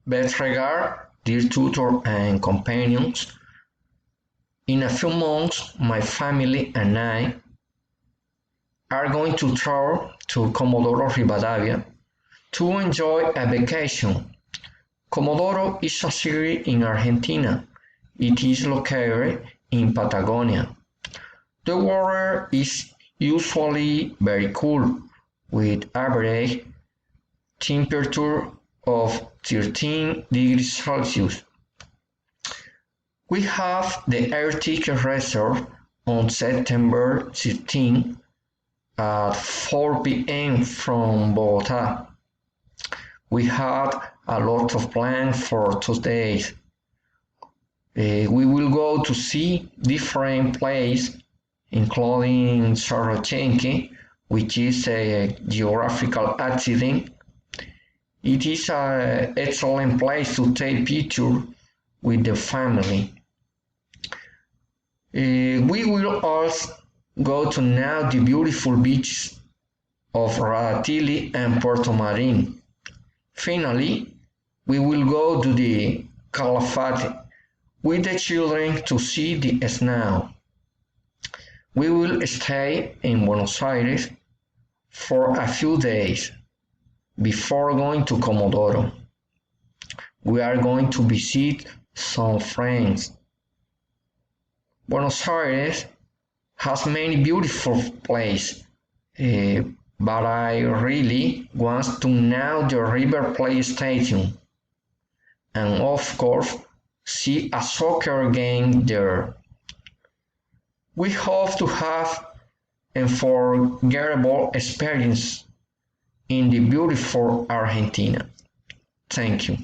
Best regard, dear tutor and companions. In a few months, my family and I are going to travel to Comodoro Rivadavia to enjoy a vacation. Comodoro is a city in Argentina. It is located in Patagonia. The weather is usually very cool, with average temperature of 13 degrees Celsius. We have the air ticket reserved on September 13 at 4 p.m. from Bogota. We had a lot of plans for 2 days. We will go to see different places, including Sorochenki, which is a geographical accident. It is an excellent place to take pictures with the family. We will also go to now the beautiful beaches of Radatili and Puerto Marin. Finally, we will go to the Calafate with the children to see the snow. We will stay in Buenos Aires for a few days before going to Comodoro. We are going to visit some friends. Buenos Aires has many beautiful places, but I really want to know the River Plate Stadium and of course see a soccer game there. We hope to have unforgettable experience in the beautiful Argentina. Thank you.